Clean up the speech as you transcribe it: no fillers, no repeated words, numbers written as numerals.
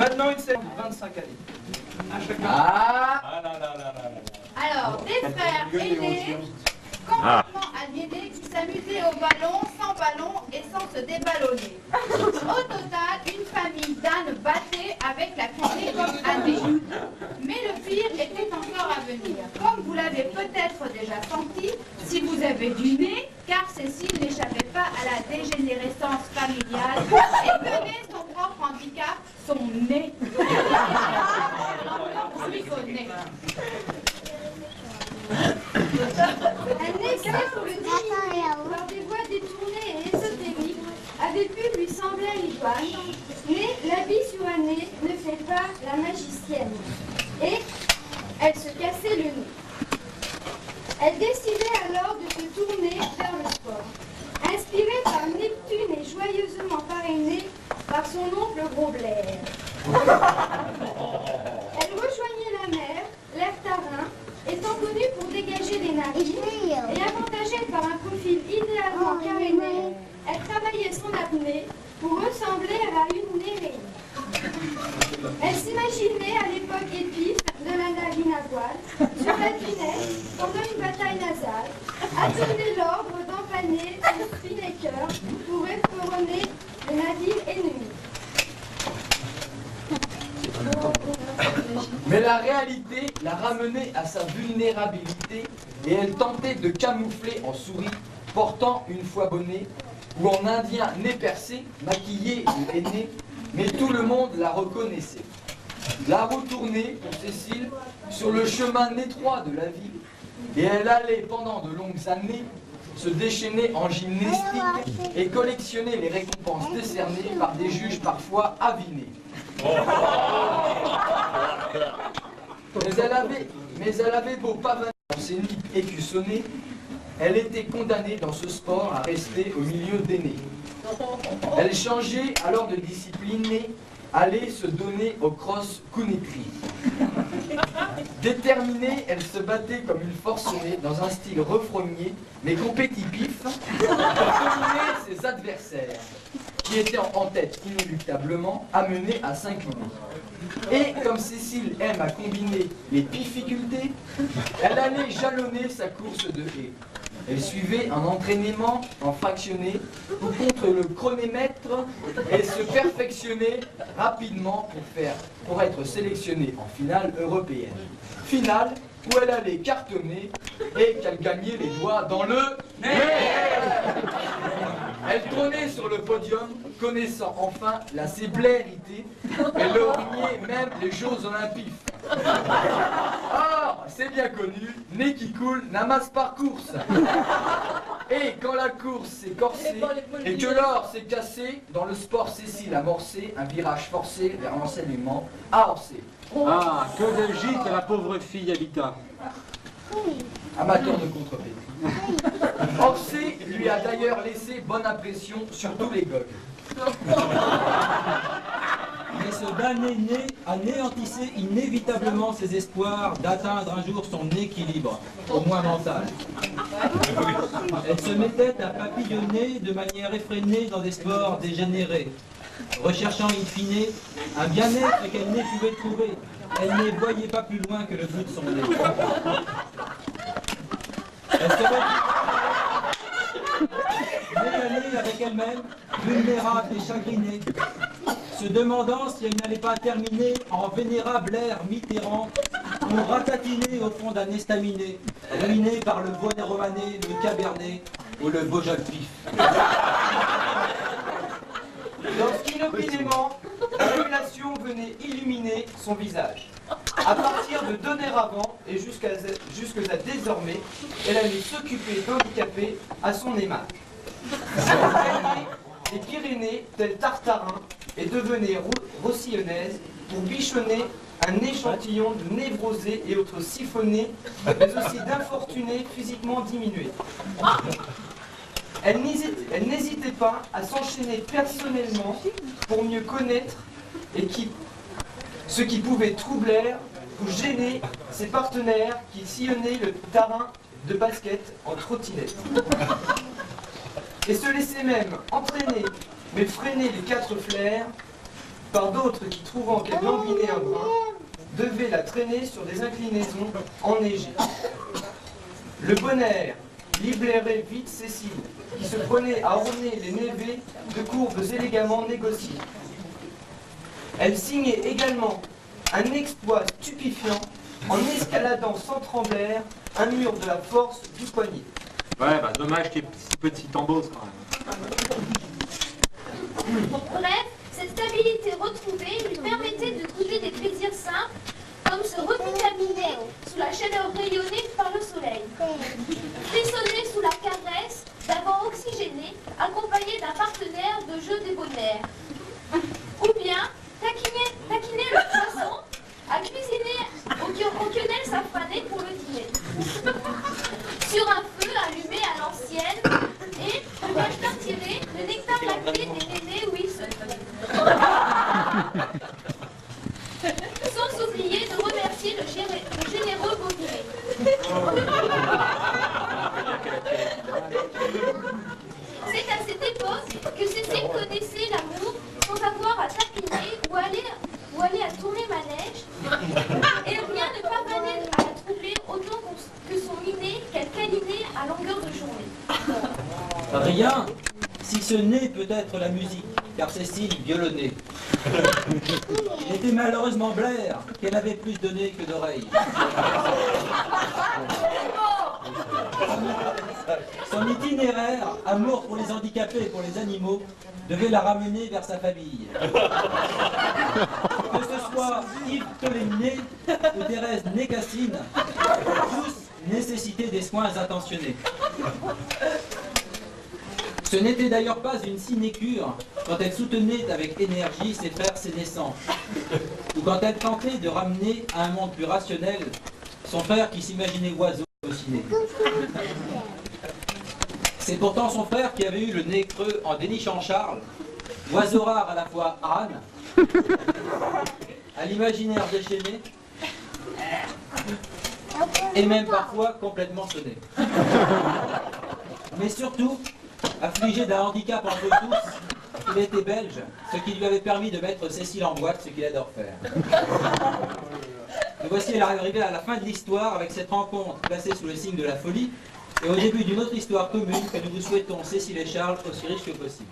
Maintenant, une scène de 25 années. À chacun. Ah là là là là là. Alors, des frères aînés, complètement aliénés, qui s'amusaient au ballon, sans ballon et sans se déballonner. Au total, une famille d'ânes battait avec la criée comme année. Mais le pire était encore à venir. Comme vous l'avez peut-être déjà senti, si vous avez du nez, car Cécile n'échappait pas à la dégénérescence familiale et tenait son propre handicap, son nez. Un excès pour le diminuer par des voies détournées et ésotériques avait pu lui sembler à Ivoine, mais l'habit sur un nez ne fait pas la magicienne. Et elle se cassait le nez. Elle décidait alors de se tourner vers le sport. Inspirée par Neptune et joyeusement parrainée par son oncle Gros Blair. Elle rejoignait la mer, l'air tarin, étant connue pour dégager les narines et avantagée par un profil idéalement caréné, elle travaillait son apnée pour ressembler à une néréine. Elle s'imaginait à l'époque épice de la navire à voile, sur la pinette, pendant une bataille nasale, attendait l'ordre d'empanner son spinnaker pour espéronner le navire ennemi. Mais la réalité la ramenait à sa vulnérabilité et elle tentait de camoufler en souris, portant une fois bonnet, ou en indien nez percé, maquillé ou aîné, mais tout le monde la reconnaissait. La roue tournait pour Cécile sur le chemin étroit de la ville, et elle allait pendant de longues années se déchaîner en gymnastique et collectionner les récompenses décernées par des juges parfois avinés. Mais elle avait beau pavaner dans ses nids écussonnés, elle était condamnée dans ce sport à rester au milieu d'aînés. Elle changeait alors de discipline et allait se donner au cross-country. Déterminée, elle se battait comme une forcenée dans un style refrogné mais compétitif pour dominer ses adversaires, qui étaient en tête inéluctablement amenés à s'incliner. Et comme Cécile aime à combiner les difficultés, elle allait jalonner sa course de haie. Elle suivait un entraînement en fractionné ou contre le chronomètre et se perfectionnait rapidement pour être sélectionnée en finale européenne. Finale où elle allait cartonner et qu'elle gagnait les doigts dans le nez. Elle trônait sur le podium, connaissant enfin la célérité et lorgnait même les Jeux Olympiques. Or, c'est bien connu, nez qui coule n'amasse pas course. Et quand la course s'est corsée et que l'or s'est cassé, dans le sport Cécile amorcé, un virage forcé vers l'enseignement à Orsay. Ah, que de gîte la pauvre fille habita. Amateur de contre-pied. Orsay lui a d'ailleurs laissé bonne impression sur tous les gogues. Mais ce damné nez anéantissait inévitablement ses espoirs d'atteindre un jour son équilibre, au moins mental. Elle se mettait à papillonner de manière effrénée dans des sports dégénérés, recherchant in fine un bien-être qu'elle ne pouvait trouver. Elle ne voyait pas plus loin que le bout de son nez. Elle se régalait avec elle-même, vulnérable et chagrinée, se demandant si elle n'allait pas terminer en vénérable air Mitterrand ou ratatiner au fond d'un estaminet, ruiné par le bonnet romané, le cabernet ou le beaujol pif. Lorsqu'inopinément, la révélation venait illuminer son visage. À partir de donner avant et jusqu'à désormais, elle allait s'occuper d'handicapés à son image. Elle gagnait les Pyrénées, tel Tartarin, et devenait rossillonnaise pour bichonner un échantillon de névrosés et autres siphonnés, mais aussi d'infortunés physiquement diminués. Elle n'hésitait pas à s'enchaîner personnellement pour mieux connaître ce qui pouvait troubler ou gêner ses partenaires qui sillonnaient le terrain de basket en trottinette. Et se laissaient même entraîner, mais freiner les quatre flaires par d'autres qui, trouvant qu'elle languinait un brin, devaient la traîner sur des inclinaisons enneigées. Le bon air libérait vite Cécile, qui se prenait à orner les névés de courbes élégamment négociées. Elle signait également un exploit stupéfiant en escaladant sans trembler un mur de la force du poignet. Ouais, bah dommage qu'il y ait si peu de syntambose quand même. Bref, cette stabilité retrouvée lui permettait de goûter des plaisirs simples, comme se revitaminer sous la chaleur rayonnée par le soleil, frissonner sous la caresse d'un vent oxygéné accompagné d'un partenaire de jeu débonnaire, ou bien taquiner le poisson à cuisiner au quenelle safranée pour le dîner, sur un feu allumé à l'ancienne et le cachetin tiré, le nectar lacté des nénés Wilson. Sans oublier de remercier le généreux Beauviré. C'est à cette époque que Cécile connaissait l'amour sans avoir à tapiner ou aller à tourner manège, et rien ne parvenait à la troubler autant que son inné qu'elle câlinait à longueur de journée. Rien, si ce n'est peut-être la musique, car Cécile violonnait. Il était malheureusement Blair qu'elle avait plus de nez que d'oreilles. Son itinéraire, amour pour les handicapés et pour les animaux, devait la ramener vers sa famille. Que ce soit Yves Toleminé ou Thérèse Nécassine, tous nécessitaient des soins attentionnés. Ce n'était d'ailleurs pas une sinécure quand elle soutenait avec énergie ses frères sénescents, ou quand elle tentait de ramener à un monde plus rationnel son frère qui s'imaginait oiseau au ciné. C'est pourtant son frère qui avait eu le nez creux en dénichant Charles, oiseau rare à la fois âne, à l'imaginaire déchaîné, et même parfois complètement sonné. Mais surtout, affligé d'un handicap entre tous, il était belge, ce qui lui avait permis de mettre Cécile en boîte, ce qu'il adore faire. Et voici, elle arrivée à la fin de l'histoire avec cette rencontre placée sous le signe de la folie, et au début d'une autre histoire commune que nous vous souhaitons, Cécile et Charles, aussi riche que possible.